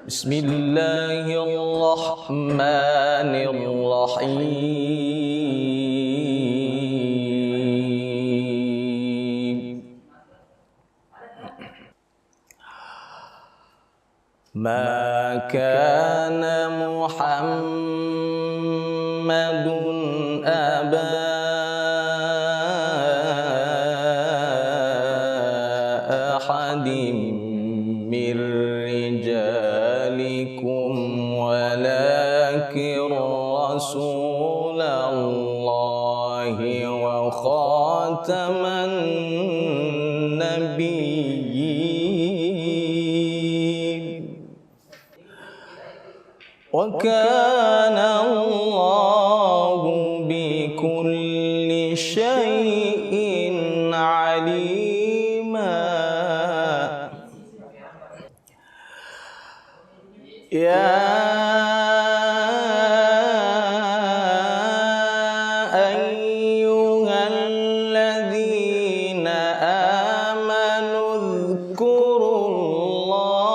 Bismillahirrahmanirrahim. Ma kana Muhammadun aba ahadim min rijalikum walakin rasulallahi wa khataman nabiyyin wa kana Allahu bikulli syai'in alima. Ya ayyuhalladzina amanu dzkurullah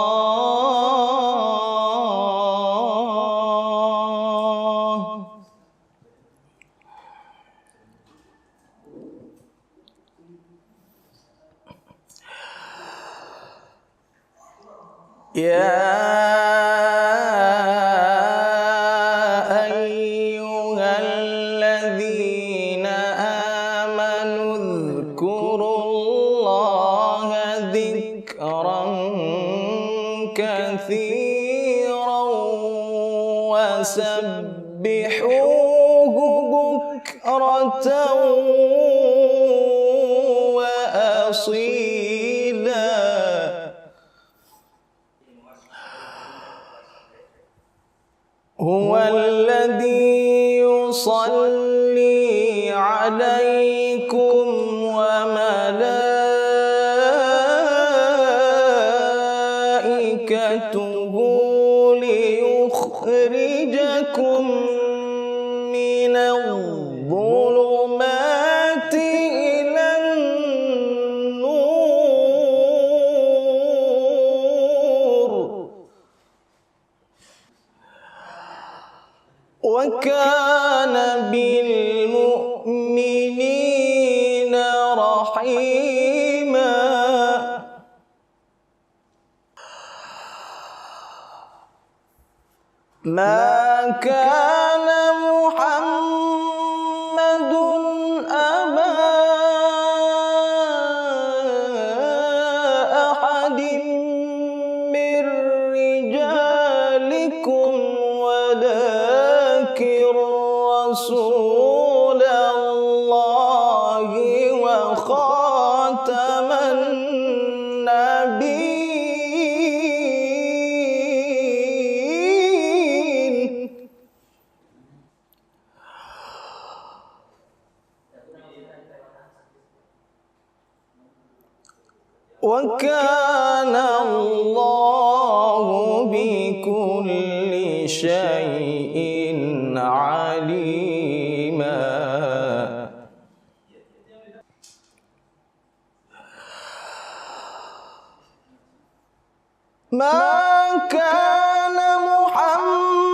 ayyuhalladzina amanu dzkurullaha dzikran katsiran wasabbihuhu bukratan wa asila. Huwallazi yusalli alaikum wa malaikatuhu liyukhrijakum minadh-dhulumati ilan nur wa kana bil mu'minina rahima. Ma kana Muhammadun aba ahadim min rijalikum walakin rasulallahi wa khataman nabiyyin wa kana Allahu bikulli syai'in alima. Ma kana Muhammadun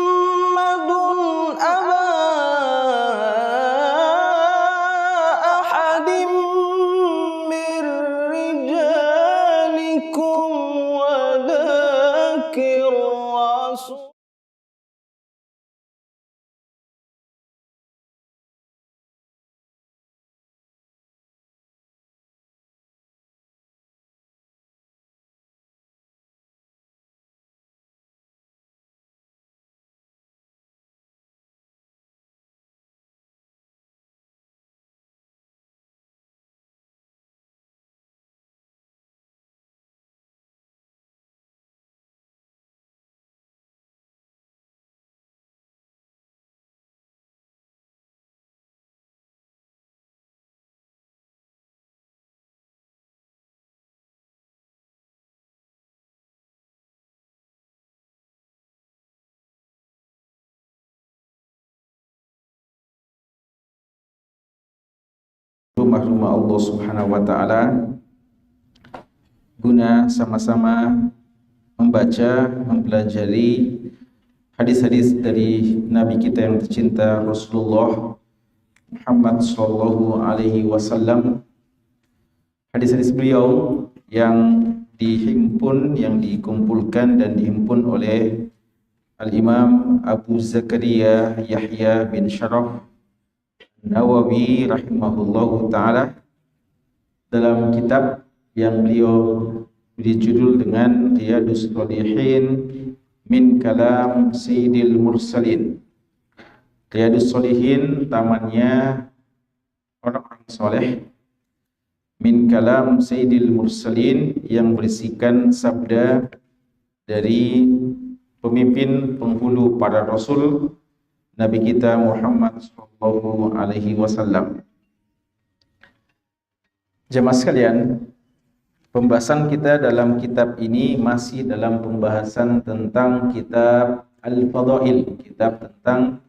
aba ahadim min rijalikum walakin rasul. Rumah-rumah Allah Subhanahu wa taala guna sama-sama membaca, mempelajari hadis-hadis dari Nabi kita yang tercinta Rasulullah Muhammad sallallahu alaihi wasallam. Hadis-hadis beliau yang dihimpun, yang dikumpulkan dan dihimpun oleh Al-Imam Abu Zakaria Yahya bin Sharaf Nawawi rahimahullahu ta'ala dalam kitab yang beliau beri judul dengan Riyadhus Shalihin min Kalam Sayyidil Mursalin. Riyadhus Shalihin, tamannya orang-orang soleh, min Kalam Sayyidil Mursalin, yang berisikan sabda dari pemimpin penghulu para rasul Nabi kita Muhammad sallallahu alaihi wasallam. Jemaah sekalian, pembahasan kita dalam kitab ini masih dalam pembahasan tentang kitab Al-Fadail, kitab tentang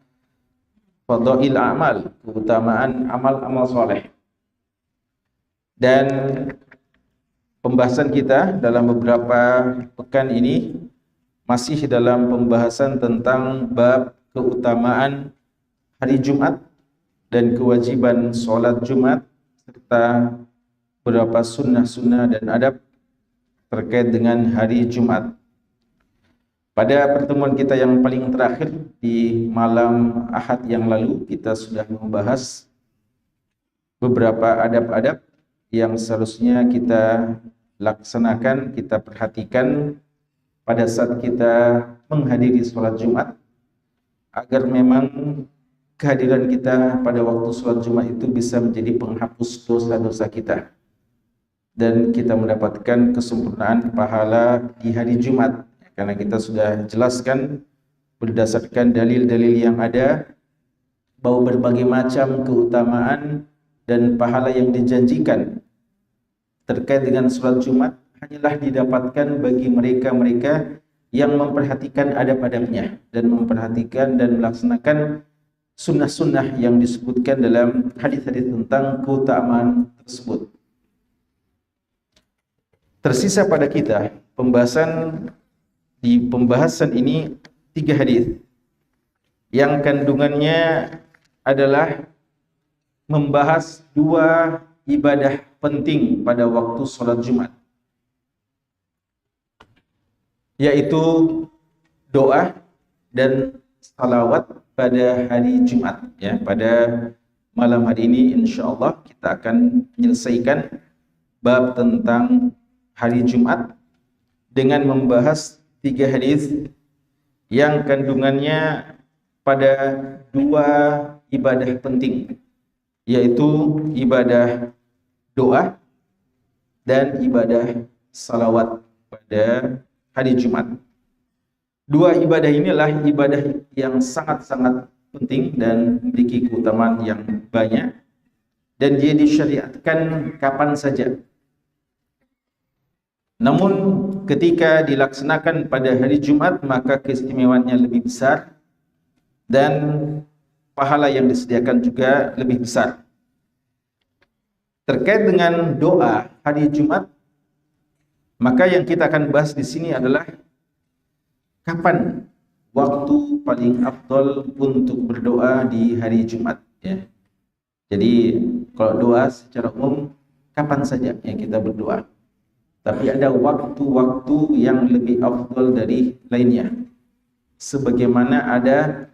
Fadail Amal, keutamaan amal-amal soleh. Dan pembahasan kita dalam beberapa pekan ini masih dalam pembahasan tentang bab keutamaan hari Jumat dan kewajiban sholat Jumat, serta beberapa sunnah-sunnah dan adab terkait dengan hari Jumat. Pada pertemuan kita yang paling terakhir di malam Ahad yang lalu, kita sudah membahas beberapa adab-adab yang seharusnya kita laksanakan, kita perhatikan pada saat kita menghadiri sholat Jumat, agar memang kehadiran kita pada waktu sholat Jumat itu bisa menjadi penghapus dosa-dosa kita, dan kita mendapatkan kesempurnaan pahala di hari Jumat. Karena kita sudah jelaskan berdasarkan dalil-dalil yang ada bahwa berbagai macam keutamaan dan pahala yang dijanjikan terkait dengan sholat Jumat hanyalah didapatkan bagi mereka-mereka yang memperhatikan adab-adabnya dan memperhatikan dan melaksanakan sunnah-sunnah yang disebutkan dalam hadis-hadis tentang keutamaan tersebut. Tersisa pada kita di pembahasan ini 3 hadis yang kandungannya adalah membahas 2 ibadah penting pada waktu sholat Jumat, yaitu doa dan salawat pada hari Jumat. Ya, pada malam hari ini insyaallah kita akan menyelesaikan bab tentang hari Jumat dengan membahas 3 hadis yang kandungannya pada 2 ibadah penting, yaitu ibadah doa dan ibadah salawat pada hari Jumat. 2 ibadah inilah ibadah yang sangat-sangat penting dan memiliki keutamaan yang banyak, dan dia disyariatkan kapan saja. Namun ketika dilaksanakan pada hari Jumat, maka keistimewaannya lebih besar dan pahala yang disediakan juga lebih besar. Terkait dengan doa hari Jumat, maka yang kita akan bahas di sini adalah kapan waktu paling afdol untuk berdoa di hari Jumat. Ya. Jadi kalau doa secara umum kapan saja yang kita berdoa. Tapi ada waktu-waktu yang lebih afdal dari lainnya. Sebagaimana ada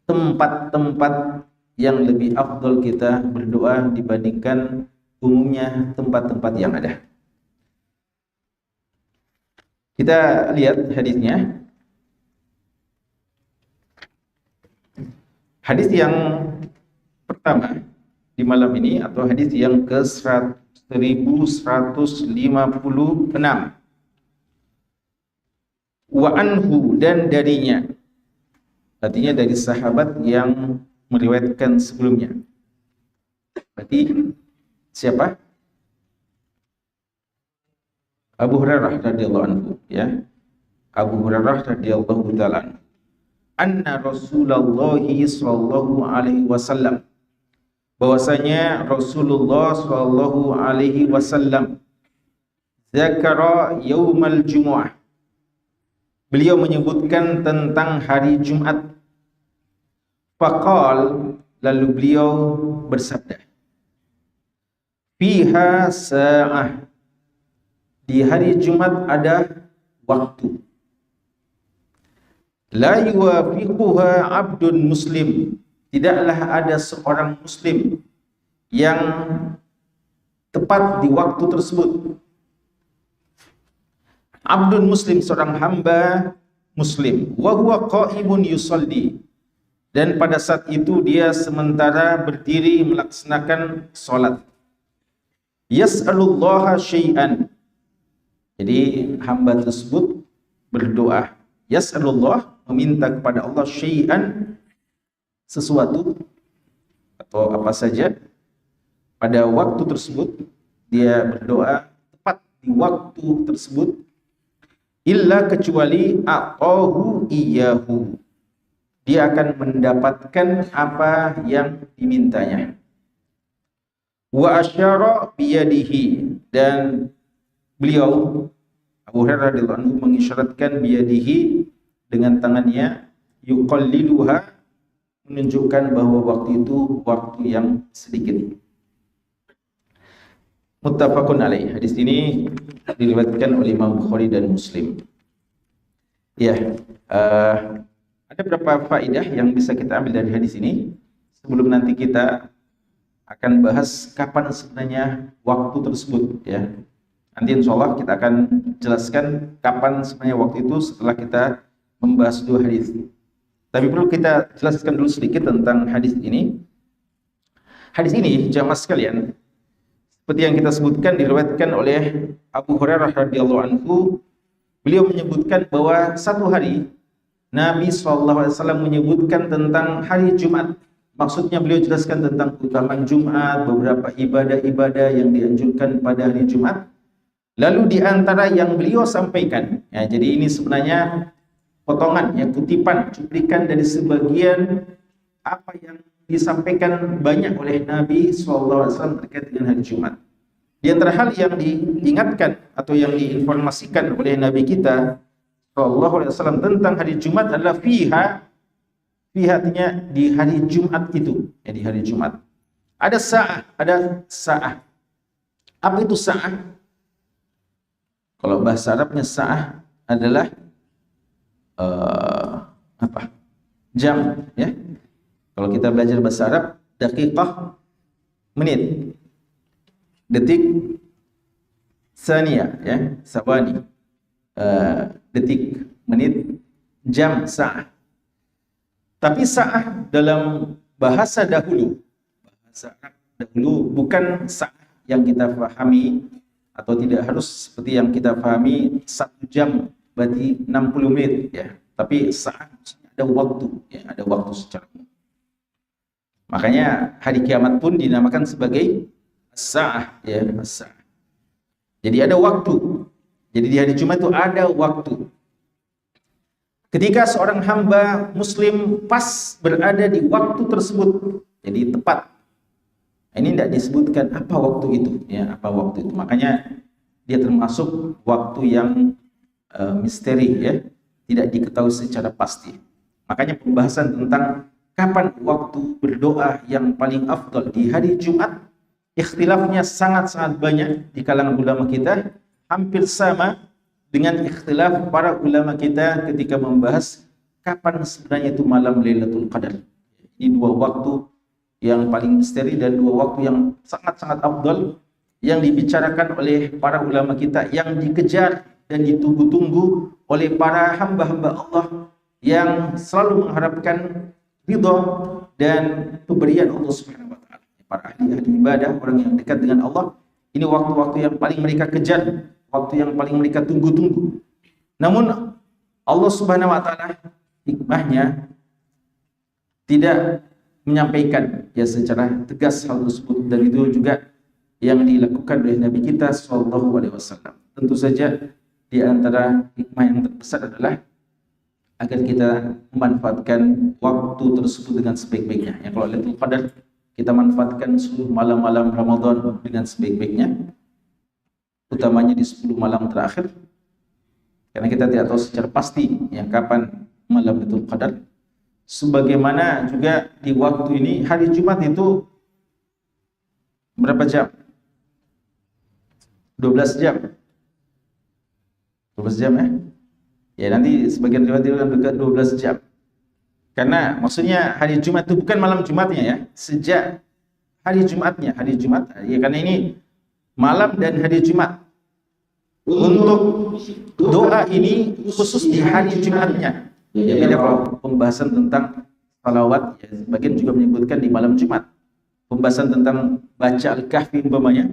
tempat-tempat yang lebih afdal kita berdoa dibandingkan umumnya tempat-tempat yang ada. Kita lihat hadisnya. Hadis yang pertama di malam ini, atau hadis yang ke-1156, wa anhu, dan darinya, artinya dari sahabat yang meriwayatkan sebelumnya. Berarti siapa? Abu Hurairah radhiyallahu anhu, ya. Abu Hurairah radhiyallahu taala anhu. Anna Rasulullah sallallahu alaihi wasallam, bahwasanya Rasulullah sallallahu alaihi wasallam zakara yaumal jumu'ah, beliau menyebutkan tentang hari Jumat. Faqal, lalu beliau bersabda, fiha sa'ah, di hari Jumat ada waktu. La yuwafiquha abdun muslim, tidaklah ada seorang muslim yang tepat di waktu tersebut. Abdun muslim, seorang hamba muslim. Wa huwa qa'imun yusalli, dan pada saat itu dia sementara berdiri melaksanakan salat. Yas'alullaha syai'an, jadi hamba tersebut berdoa. Yas'alullah, meminta kepada Allah, syai'an, sesuatu atau apa saja. Pada waktu tersebut dia berdoa tepat di waktu tersebut. Illa, kecuali aqahu iyyahu, dia akan mendapatkan apa yang dimintanya. Wa asyara biyadihi, dan beliau Abu Hurairah radhiyallahu anhu mengisyaratkan biyadihi, dengan tangannya, yuqalliluha, menunjukkan bahwa waktu itu waktu yang sedikit. Muttafaqun alaih. Hadis ini diriwayatkan oleh Imam Bukhari dan Muslim. Ya, ada beberapa faedah yang bisa kita ambil dari hadis ini. Sebelum nanti kita akan bahas kapan sebenarnya waktu tersebut, ya. Nanti insya Allah kita akan jelaskan kapan sebenarnya waktu itu setelah kita membahas dua hadis. Tapi perlu kita jelaskan dulu sedikit tentang hadis ini. Hadis ini, jamaah sekalian, seperti yang kita sebutkan, diriwayatkan oleh Abu Hurairah radhiyallahu anhu. Beliau menyebutkan bahwa satu hari Nabi SAW menyebutkan tentang hari Jumat. Maksudnya beliau jelaskan tentang keutamaan Jumat, beberapa ibadah-ibadah yang dianjurkan pada hari Jumat. Lalu di antara yang beliau sampaikan, ya, jadi ini sebenarnya potongan, ya, kutipan, cuplikan dari sebagian apa yang disampaikan banyak oleh Nabi SAW terkait dengan hari Jumat. Di antara hal yang diingatkan atau yang diinformasikan oleh Nabi kita SAW tentang hari Jumat adalah fiha artinya di hari Jumat itu, ya, di hari Jumat. Ada sa'ah. Apa itu sa'ah? Kalau bahasa Arabnya sa'ah adalah jam, ya. Kalau kita belajar bahasa Arab, daqiqah, menit, detik, saniyah, ya, sawani, detik, menit, jam, sa'ah. Tapi sa'ah dalam bahasa dahulu, bahasa Arab dahulu, bukan sa'ah yang kita pahami, atau tidak harus seperti yang kita pahami 1 jam berarti 60 menit, ya. Tapi sa'ah ada waktu, ya, ada waktu secara umum. Makanya hari kiamat pun dinamakan sebagai as-sa'ah, ya, as-sa'ah. Jadi ada waktu. Jadi di hari Jumat itu ada waktu. Ketika seorang hamba muslim pas berada di waktu tersebut, jadi tepat. Ini tidak disebutkan apa waktu itu, ya, apa waktu itu. Makanya dia termasuk waktu yang misteri, ya, tidak diketahui secara pasti. Makanya pembahasan tentang kapan waktu berdoa yang paling afdal di hari Jumat, ikhtilafnya sangat-sangat banyak di kalangan ulama kita, hampir sama dengan ikhtilaf para ulama kita ketika membahas kapan sebenarnya itu malam Lailatul Qadar. Ini dua waktu yang paling misteri dan dua waktu yang sangat-sangat afdal yang dibicarakan oleh para ulama kita, yang dikejar dan ditunggu-tunggu oleh para hamba-hamba Allah yang selalu mengharapkan ridha dan pemberian Allah Subhanahu wa taala. Para ahli ibadah, orang yang dekat dengan Allah, ini waktu-waktu yang paling mereka kejar, waktu yang paling mereka tunggu-tunggu. Namun Allah Subhanahu wa taala hikmahnya tidak menyampaikan, ya, secara tegas hal tersebut, dan itu juga yang dilakukan oleh Nabi kita sallallahu alaihi wasallam. Tentu saja di antara hikmah yang terbesar adalah agar kita memanfaatkan waktu tersebut dengan sebaik-baiknya. Ya, kalau Lailatul Qadar kita manfaatkan seluruh malam-malam Ramadan dengan sebaik-baiknya, utamanya di 10 malam terakhir. Karena kita tidak tahu secara pasti ya kapan malam Lailatul Qadar. Sebagaimana juga di waktu ini hari Jumat itu berapa jam? 12 jam. 12 jam ya. Ya nanti sebagian riwayat itu dekat 12 jam. Karena maksudnya hari Jumat itu bukan malam Jumatnya ya. Sejak hari Jumatnya, hari Jumat. Ya karena ini malam dan hari Jumat. Untuk doa ini khusus di hari Jumatnya. Ya beda kalau pembahasan tentang salawat ya, sebagian juga menyebutkan di malam Jumat. Pembahasan tentang baca Al-Kahfi umpamanya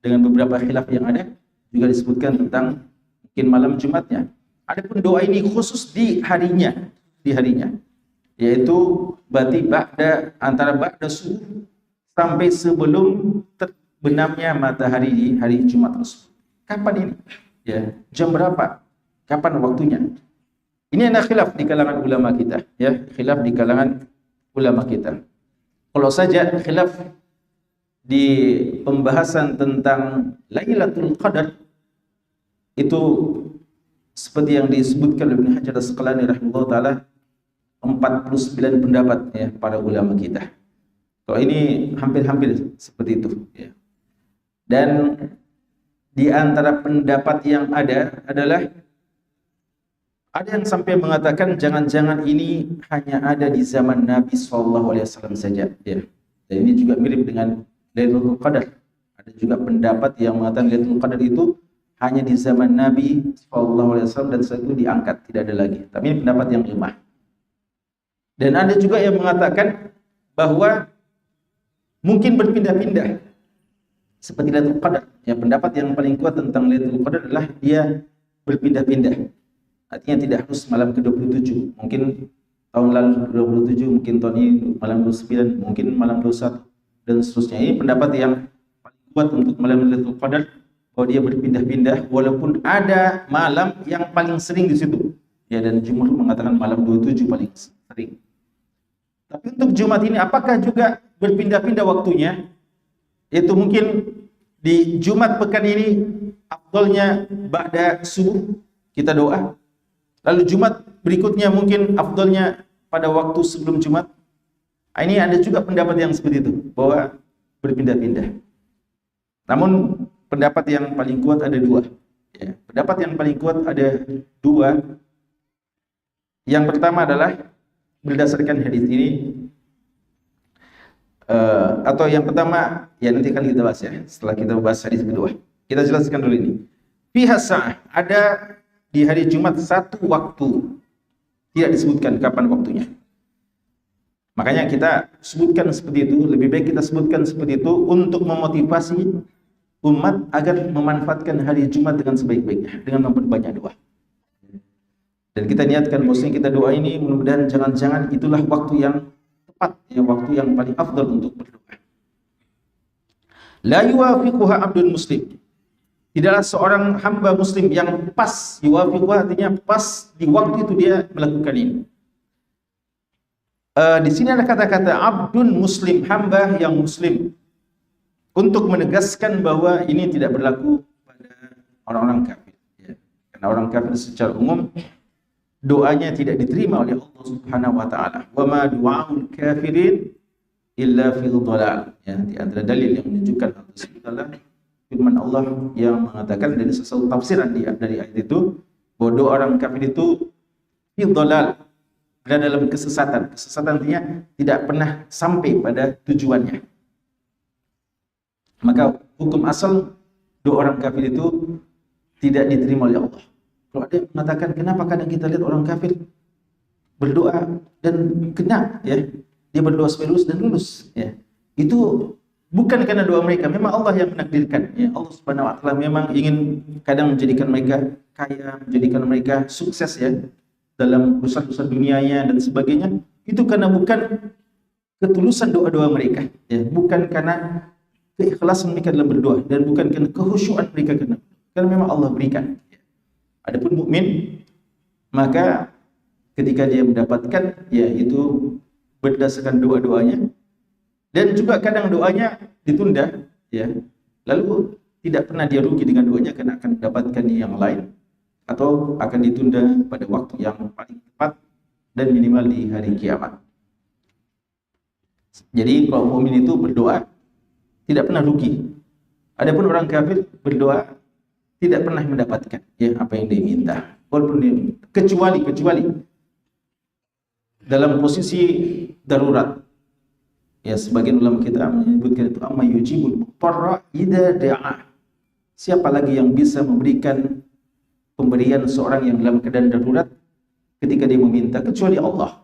dengan beberapa khilaf yang ada juga disebutkan tentang mungkin malam Jumatnya. Adapun doa ini khusus di harinya, yaitu berarti antara ba'da subuh sampai sebelum terbenamnya matahari di hari Jumat tersebut. Kapan ini? Ya, jam berapa? Kapan waktunya? Ini ada khilaf di kalangan ulama kita, ya, khilaf di kalangan ulama kita. Kalau saja khilaf di pembahasan tentang Lailatul Qadar itu seperti yang disebutkan oleh Ibnu Hajar Al-Asqalani rahimahullah taala 49 pendapat ya para ulama kita. Kalau ini hampir-hampir seperti itu ya. Dan di antara pendapat yang ada adalah ada yang sampai mengatakan jangan-jangan ini hanya ada di zaman Nabi SAW saja ya. Dan ini juga mirip dengan Lailatul Qadar. Ada juga pendapat yang mengatakan Lailatul Qadar itu hanya di zaman Nabi SAW dan setelah itu diangkat, tidak ada lagi. Tapi ini pendapat yang lemah. Dan ada juga yang mengatakan bahwa mungkin berpindah-pindah seperti Lailatul Qadar. Ya, pendapat yang paling kuat tentang Lailatul Qadar adalah dia berpindah-pindah. Artinya tidak harus malam ke-27. Mungkin tahun lalu 27, mungkin tahun ini malam 29, mungkin malam 21 dan seterusnya. Ini pendapat yang paling kuat untuk malam Lailatul Qadar, bahwa dia berpindah-pindah walaupun ada malam yang paling sering di situ. Ya, dan jumhur mengatakan malam 27 paling sering. Tapi untuk Jumat ini apakah juga berpindah-pindah waktunya? Itu mungkin di Jumat pekan ini afdalnya ba'da subuh kita doa. Lalu Jumat berikutnya mungkin afdalnya pada waktu sebelum Jumat. Ini ada juga pendapat yang seperti itu, bahwa berpindah-pindah. Namun pendapat yang paling kuat ada dua. Ya, pendapat yang paling kuat ada dua. Yang pertama adalah berdasarkan hadis ini, atau yang pertama ya nanti akan kita bahas ya setelah kita bahas hadis kedua. Kita jelaskan dulu ini. Fiha sa'ah, ada di hari Jumat satu waktu, tidak disebutkan kapan waktunya. Makanya kita sebutkan seperti itu, lebih baik kita sebutkan seperti itu untuk memotivasi umat agar memanfaatkan hari Jumat dengan sebaik-baiknya, dengan memperbanyak doa. Dan kita niatkan bahwasanya kita doa ini mudah-mudahan jangan-jangan itulah waktu yang tepat, ya, waktu yang paling afdal untuk berdoa. La yuwafiquha abdun muslim. Tidaklah seorang hamba muslim yang pas, yuwafiquha artinya pas di waktu itu dia melakukan ini. Di sini ada kata-kata abdun muslim, hamba yang muslim, untuk menegaskan bahwa ini tidak berlaku pada orang-orang kafir. Ya. Karena orang kafir secara umum doanya tidak diterima oleh Allah Subhanahu wa taala. Wa ma du'aul kafirin illa fil dhalal. Ya, di antara dalil yang menunjukkan hal tersebut adalah firman Allah yang mengatakan dari sesuatu tafsiran dari ayat itu bahwa doa orang kafir itu fil dhalal, berada dalam kesesatan. Kesesatan artinya tidak pernah sampai pada tujuannya. Maka hukum asal doa orang kafir itu tidak diterima oleh Allah. Kalau ada yang mengatakan kenapa kadang kita lihat orang kafir berdoa dan kena, ya, dia berdoa supaya lulus dan lulus, ya, itu bukan karena doa mereka, memang Allah yang menakdirkan. Ya, Allah Subhanahu wa taala memang ingin kadang menjadikan mereka kaya, menjadikan mereka sukses ya dalam urusan-urusan dunianya dan sebagainya. Itu karena bukan ketulusan doa-doa mereka, ya, bukan karena keikhlasan mereka dalam berdoa dan bukan karena kehusyuan mereka karena memang Allah berikan. Adapun mukmin, maka ketika dia mendapatkan, ya, itu berdasarkan doa-doanya, dan juga kadang doanya ditunda, ya, lalu tidak pernah dia rugi dengan doanya karena akan mendapatkan yang lain. atau akan ditunda pada waktu yang paling tepat dan minimal di hari kiamat. Jadi kalau mukmin itu berdoa tidak pernah rugi. Adapun orang kafir berdoa tidak pernah mendapatkan ya apa yang dia minta. Walaupun dia, kecuali dalam posisi darurat. Ya, sebagian ulama kita menyebutkan itu amma yujibul muqtarra idza da'a. Siapa lagi yang bisa memberikan pemberian seorang yang dalam keadaan darurat ketika dia meminta kecuali Allah.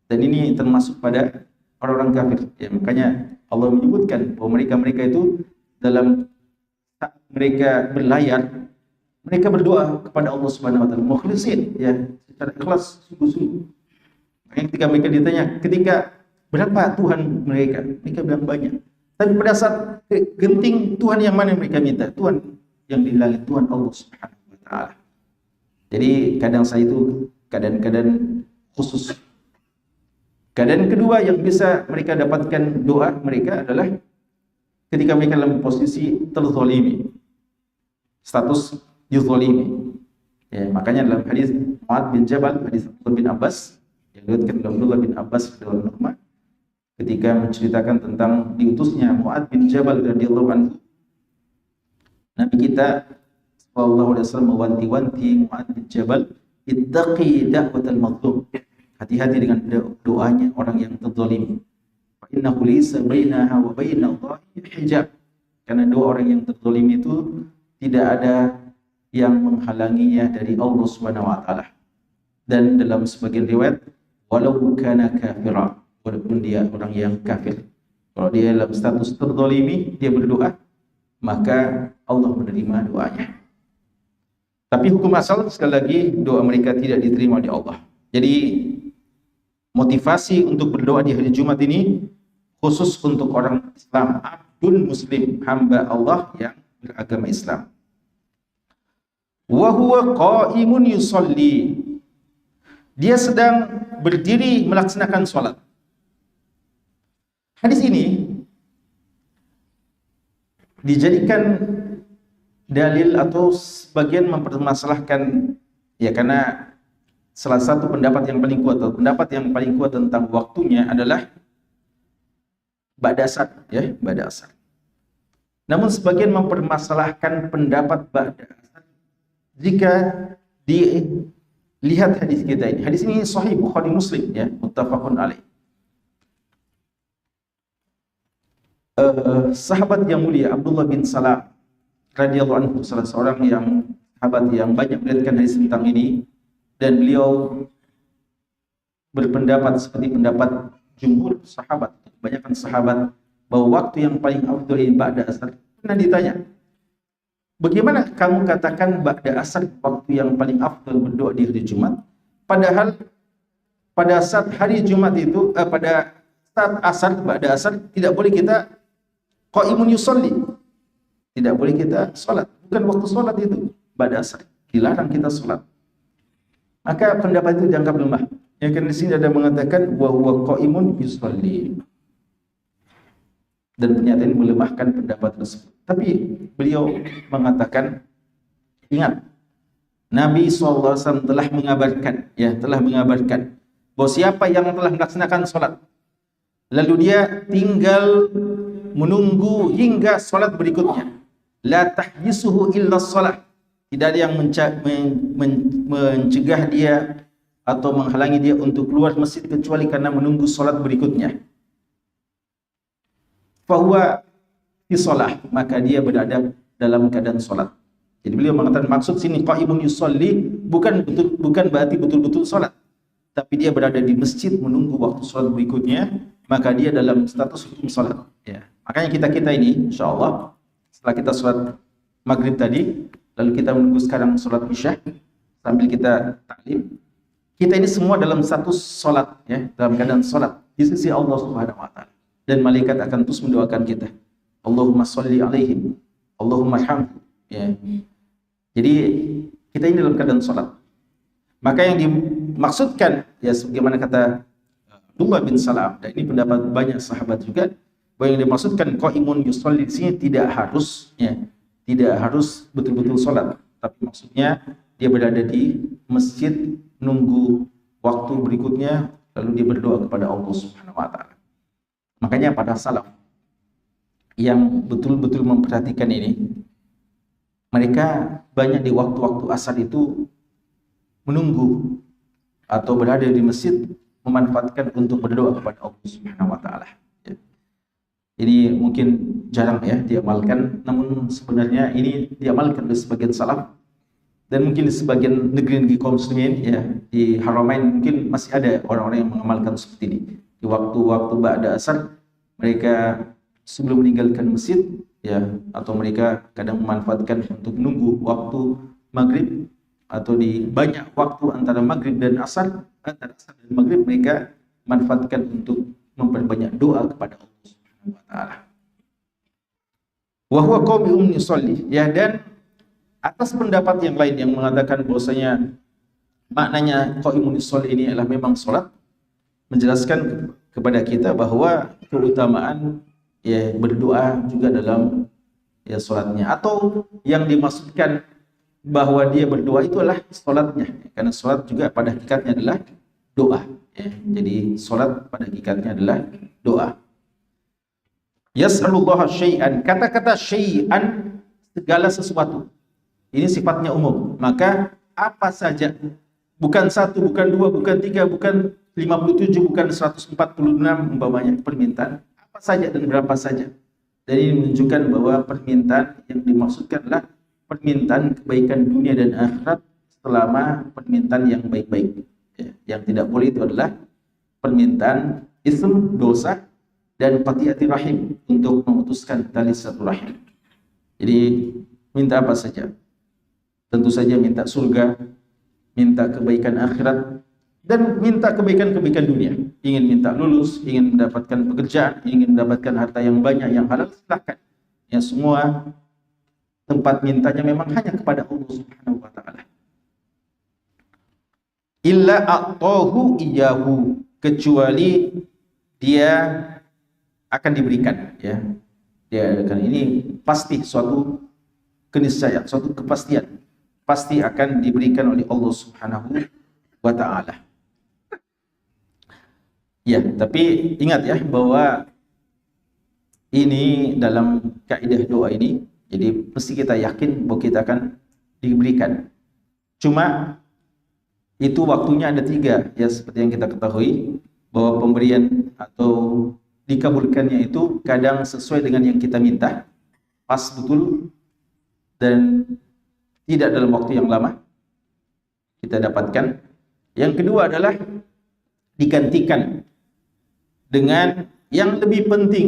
Dan ini termasuk pada orang-orang kafir. Ya, makanya Allah menyebutkan bahwa mereka itu dalam saat mereka berlayar, mereka berdoa kepada Allah Subhanahu wa taala mukhlisin, ya, secara ikhlas sungguh-sungguh. Makanya ketika mereka ditanya, berapa Tuhan mereka? Mereka bilang banyak. Tapi pada saat genting, Tuhan yang mana mereka minta? Tuhan yang di langit, Tuhan Allah Subhanahu wa taala. Jadi kadang saya itu keadaan khusus. Keadaan kedua yang bisa mereka dapatkan doa mereka adalah ketika mereka dalam posisi terzalimi. Status dizalimi. Ya, makanya dalam hadis Mu'adz bin Jabal, hadis Abdullah bin Abbas yang diriwayatkan oleh Abdullah bin Abbas radhiyallahu anhu, ketika menceritakan tentang diutusnya Mu'adz bin Jabal radhiyallahu anhu, Nabi kita sallallahu alaihi wasallam mewanti-wanti Mu'adz bin Jabal, ittaqi da'watal mazlum. Hati-hati dengan doanya orang yang terzalimi. Fa innahu laysa bainaha wa bainallahi hijab. Karena doa orang yang terzalimi itu tidak ada yang menghalanginya dari Allah Subhanahu wa taala. Dan dalam sebagian riwayat, walau kana kafira, walaupun dia orang yang kafir, kalau dia dalam status terzalimi, dia berdoa, maka Allah menerima doanya. Tapi hukum asal sekali lagi doa mereka tidak diterima oleh Allah. Jadi motivasi untuk berdoa di hari Jumat ini khusus untuk orang Islam, abdul muslim, hamba Allah yang beragama Islam. Wa huwa qa'imun yusalli. Dia sedang berdiri melaksanakan salat. Hadis ini dijadikan dalil atau sebagian mempermasalahkan, ya, karena salah satu pendapat yang paling kuat atau pendapat yang paling kuat tentang waktunya adalah ba'da asar, ya, ba'da asar. Namun sebagian mempermasalahkan pendapat ba'da asar jika dilihat hadis kita ini. Hadis ini sahih Bukhari Muslim, ya, muttafaqun alaih. Sahabat yang mulia Abdullah bin Salam radhiyallahu anhu, salah seorang yang sahabat yang banyak meriwayatkan hadis tentang ini, dan beliau berpendapat seperti pendapat jumhur sahabat, kebanyakan sahabat, bahwa waktu yang paling afdal ini ba'da asar. Pernah ditanya, bagaimana kamu katakan ba'da asar waktu yang paling afdal berdoa di hari Jumat, padahal pada saat hari Jumat itu pada saat asar, ba'da asar, tidak boleh kita qa'imun yusalli, tidak boleh kita sholat, bukan waktu sholat itu ba'da asar, dilarang kita sholat. Maka pendapat itu dianggap lemah. Yang di sini ada mengatakan wa huwa qa'imun yusalli. Dan pernyataan melemahkan pendapat tersebut. Tapi beliau mengatakan, ingat, Nabi SAW telah mengabarkan bahwa siapa yang telah melaksanakan sholat, lalu dia tinggal menunggu hingga sholat berikutnya, la tahjisuhu illa sholat. Tidak ada yang mencegah dia atau menghalangi dia untuk keluar masjid kecuali karena menunggu sholat berikutnya. Fahuwa fi sholah, maka dia berada dalam keadaan sholat. Jadi beliau mengatakan maksud sini qa'imun yusalli bukan berarti betul-betul sholat, tapi dia berada di masjid menunggu waktu sholat berikutnya, maka dia dalam status hukum sholat. Ya. Makanya kita ini, insyaallah, setelah kita sholat maghrib tadi, lalu kita menunggu sekarang sholat isya sambil kita taklim. Kita ini semua dalam status sholat, ya, dalam keadaan sholat di sisi Allah Subhanahu wa taala. Dan malaikat akan terus mendoakan kita. Allahumma sholli alaihim, Allahumma arhamhum. Ya. Jadi kita ini dalam keadaan sholat. Maka yang dimaksudkan, ya, sebagaimana kata Abdullah bin Salam, dan ini pendapat banyak sahabat juga, bahwa yang dimaksudkan qa'imun yusolli di sini tidak harus, ya, tidak harus betul-betul sholat, tapi maksudnya dia berada di masjid nunggu waktu berikutnya, lalu dia berdoa kepada Allah Subhanahu wa taala. Makanya para salaf yang betul-betul memperhatikan ini, mereka banyak di waktu-waktu asar itu menunggu atau berada di masjid memanfaatkan untuk berdoa kepada Allah Subhanahu wa taala. Ini mungkin jarang ya diamalkan, namun sebenarnya ini diamalkan oleh sebagian salaf, dan mungkin di sebagian negeri-negeri kaum muslimin ya, di Haramain mungkin masih ada orang-orang yang mengamalkan seperti ini. Di waktu-waktu ba'da asar, mereka sebelum meninggalkan masjid ya, atau mereka kadang memanfaatkan untuk menunggu waktu maghrib, atau di banyak waktu antara maghrib dan asar, antara asar dan maghrib mereka manfaatkan untuk memperbanyak doa kepada Allah Subhanahu wa taala. Wa huwa qaumun yusalli, ya, dan atas pendapat yang lain yang mengatakan bahwasanya maknanya qaimun yusalli ini adalah memang salat, menjelaskan kepada kita bahwa keutamaan ya berdoa juga dalam ya salatnya, atau yang dimaksudkan bahwa dia berdoa itu adalah salatnya, karena salat juga pada hakikatnya adalah doa ya. Jadi salat pada hakikatnya adalah doa. Yas'alullaha syai'an, kata-kata syai'an segala sesuatu, ini sifatnya umum, maka apa saja, bukan satu, bukan dua, bukan tiga, bukan 57, bukan 146 umpamanya permintaan, apa saja dan berapa saja. Dan ini menunjukkan bahwa permintaan yang dimaksudkan adalah permintaan kebaikan dunia dan akhirat selama permintaan yang baik-baik. Yang tidak boleh itu adalah permintaan ism, dosa, dan qati'ati rahim, untuk memutuskan tali silaturahim. Jadi minta apa saja, tentu saja minta surga, minta kebaikan akhirat, dan minta kebaikan-kebaikan dunia. Ingin minta lulus, ingin mendapatkan pekerjaan, ingin mendapatkan harta yang banyak, yang halal, silakan. Ya, semua tempat mintanya memang hanya kepada Allah Subhanahu wa taala. Illa a'tahu iyyahu, kecuali dia akan diberikan ya. Dia akan, ini pasti suatu keniscayaan, suatu kepastian, pasti akan diberikan oleh Allah Subhanahu wa taala. Ya, tapi ingat ya bahwa ini dalam kaidah doa ini, jadi mesti kita yakin bahwa kita akan diberikan. Cuma itu waktunya ada 3 ya, seperti yang kita ketahui bahwa pemberian atau dikabulkannya itu kadang sesuai dengan yang kita minta, pas betul, dan tidak dalam waktu yang lama kita dapatkan. Yang kedua adalah digantikan dengan yang lebih penting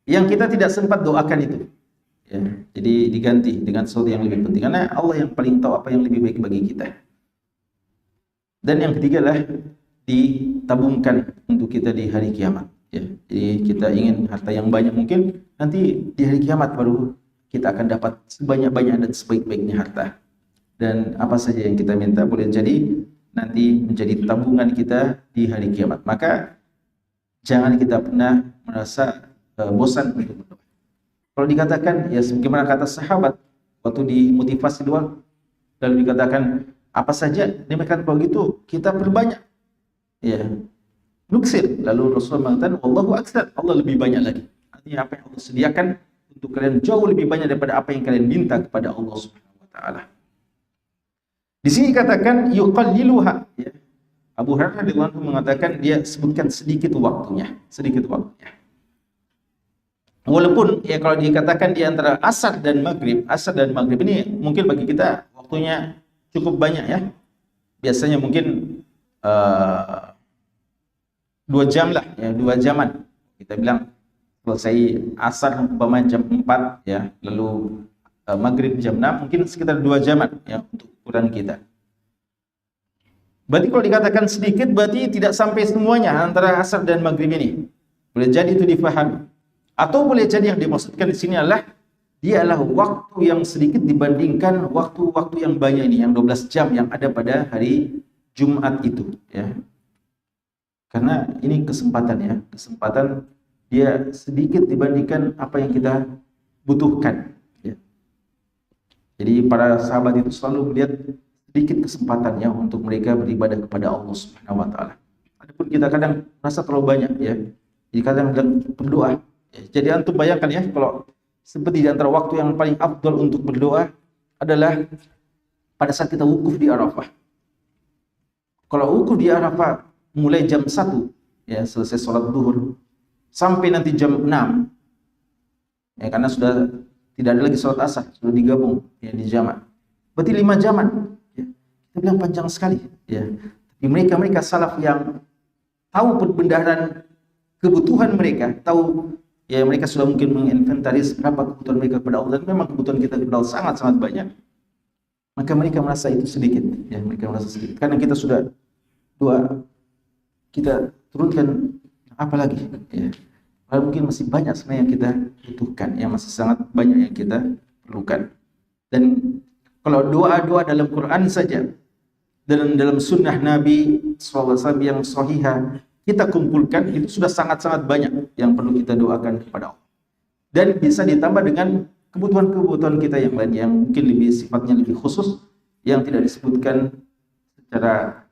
yang kita tidak sempat doakan itu ya. Jadi diganti dengan sesuatu yang lebih penting, karena Allah yang paling tahu apa yang lebih baik bagi kita. Dan yang ketiga adalah ditabungkan untuk kita di hari kiamat ya. Jadi kita ingin harta yang banyak, mungkin nanti di hari kiamat baru kita akan dapat sebanyak-banyak dan sebaik-baiknya harta. Dan apa saja yang kita minta boleh jadi nanti menjadi tabungan kita di hari kiamat. Maka jangan kita pernah merasa bosan untuk berdoa. Kalau dikatakan ya sebagaimana kata sahabat waktu dimotivasi doa, lalu dikatakan apa saja, demikian kalau gitu kita perbanyak ya, nuksir. Lalu Rasulullah mengatakan wallahu aktsar, Allah lebih banyak lagi. Artinya apa yang Allah sediakan untuk kalian jauh lebih banyak daripada apa yang kalian minta kepada Allah Subhanahu wa taala. Di sini katakan yuqalliluha ya. Abu Hurairah radhiyallahu anhu mengatakan dia sebutkan sedikit waktunya, sedikit waktunya. Walaupun ya kalau dikatakan di antara asar dan maghrib ini mungkin bagi kita waktunya cukup banyak ya. Biasanya mungkin 2 jam lah ya, 2 jaman. Kita bilang selesai asar umpama jam 4 ya, lalu maghrib jam 6, mungkin sekitar 2 jaman ya untuk ukuran kita. Berarti kalau dikatakan sedikit berarti tidak sampai semuanya antara asar dan maghrib ini. Boleh jadi itu difahami. Atau boleh jadi yang dimaksudkan di sini adalah dia adalah waktu yang sedikit dibandingkan waktu-waktu yang banyak ini, yang 12 jam yang ada pada hari Jumat itu ya. Karena ini kesempatan ya, kesempatan dia sedikit dibandingkan apa yang kita butuhkan ya. Jadi para sahabat itu selalu melihat sedikit kesempatannya untuk mereka beribadah kepada Allah Subhanahu wa taala. Adapun kita kadang merasa terlalu banyak ya. Jadi kadang berdoa. Ya, jadi antum bayangkan ya, kalau seperti di antara waktu yang paling afdal untuk berdoa adalah pada saat kita wukuf di Arafah. Kalau wukuf di Arafah mulai jam 1 ya, selesai sholat duhur sampai nanti jam 6 ya, karena sudah tidak ada lagi sholat asar, sudah digabung ya di jamak. Berarti 5 jaman ya. Kita bilang panjang sekali ya. Tapi mereka salaf yang tahu perbendaharaan kebutuhan mereka, tahu ya, mereka sudah mungkin menginventaris berapa kebutuhan mereka kepada Allah, dan memang kebutuhan kita kepada Allah sangat-sangat banyak. Maka mereka merasa itu sedikit ya, mereka merasa sedikit. Karena kita sudah doa, kita turunkan apalagi ya. Lalu mungkin masih banyak sebenarnya yang kita butuhkan ya, masih sangat banyak yang kita perlukan. Dan kalau doa-doa dalam Quran saja dan dalam sunnah Nabi SAW yang sahihah kita kumpulkan, itu sudah sangat-sangat banyak yang perlu kita doakan kepada Allah. Dan bisa ditambah dengan kebutuhan-kebutuhan kita yang lain yang mungkin lebih sifatnya lebih khusus, yang tidak disebutkan secara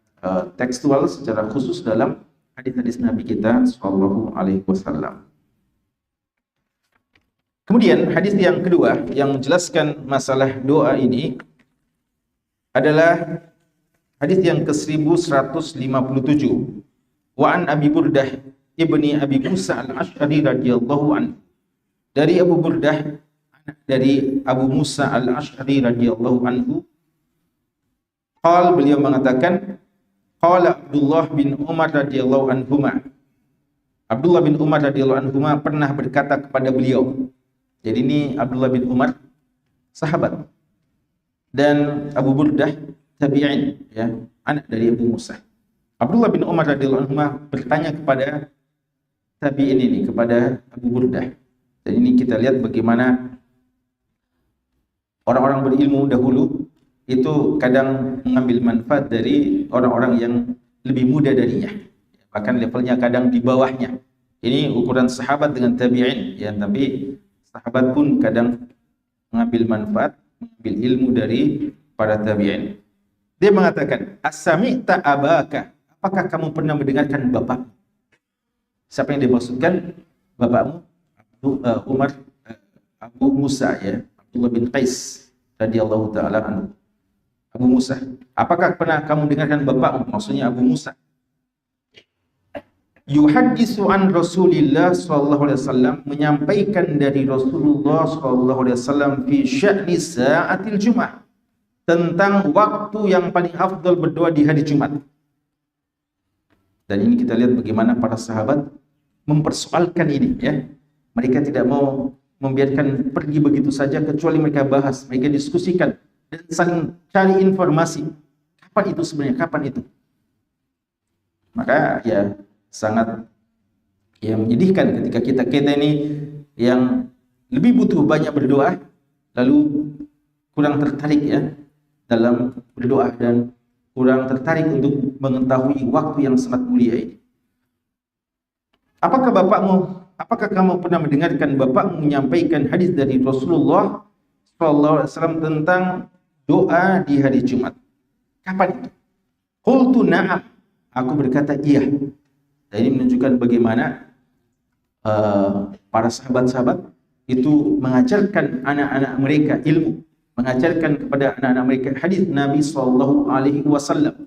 tekstual, secara khusus dalam hadis-hadis Nabi kita Shallallahu Alaihi Wasallam. Kemudian hadis yang kedua yang menjelaskan masalah doa ini adalah hadis yang ke-1157. Wa an Abi Burdah ibni Abi Musa al-Ash'ari radhiyallahu anhu. Dari Abu Burdah, dari Abu Musa al-Ash'ari radhiyallahu anhu, beliau mengatakan, qala Abdullah bin Umar radhiyallahu anhuma. Abdullah bin Umar radhiyallahu anhuma pernah berkata kepada beliau. Jadi ini Abdullah bin Umar sahabat, dan Abu Burdah tabi'in ya, anak dari Abu Musa. Abdullah bin Umar radhiyallahu anhu bertanya kepada tabi'in ini, kepada Abu Burdah. Dan ini kita lihat bagaimana orang-orang berilmu dahulu itu kadang mengambil manfaat dari orang-orang yang lebih muda darinya, bahkan levelnya kadang di bawahnya. Ini ukuran sahabat dengan tabi'in ya, tapi sahabat pun kadang mengambil manfaat, mengambil ilmu dari para tabi'in. Dia mengatakan, as-sami'ta abaka, apakah kamu pernah mendengarkan bapakmu? Siapa yang dimaksudkan? Bapakmu Abu Musa ya, Abdullah bin Qais radhiyallahu taala anhu. Abu Musa, apakah pernah kamu dengarkan bapakmu? Maksudnya Abu Musa. Yuhaddisu an Rasulillah sallallahu alaihi wasallam, menyampaikan dari Rasulullah sallallahu alaihi wasallam fi sya'ni sa'atil Jumat, tentang waktu yang paling afdal berdoa di hari Jumat. Dan ini kita lihat bagaimana para sahabat mempersoalkan ini ya. Mereka tidak mau membiarkan pergi begitu saja, kecuali mereka bahas, mereka diskusikan dan saling cari informasi. Kapan itu sebenarnya? Kapan itu? Maka ya sangat ya menyedihkan ketika kita ini yang lebih butuh banyak berdoa, lalu kurang tertarik ya dalam berdoa dan kurang tertarik untuk mengetahui waktu yang sangat mulia ini. Apakah kamu pernah mendengarkan bapakmu menyampaikan hadis dari Rasulullah SAW tentang doa di hari Jumat? Kapan itu? Qultu na'am. Aku berkata iya. Dan ini menunjukkan bagaimana para sahabat-sahabat itu mengajarkan anak-anak mereka ilmu, mengajarkan kepada anak-anak mereka hadis Nabi Shallallahu Alaihi Wasallam,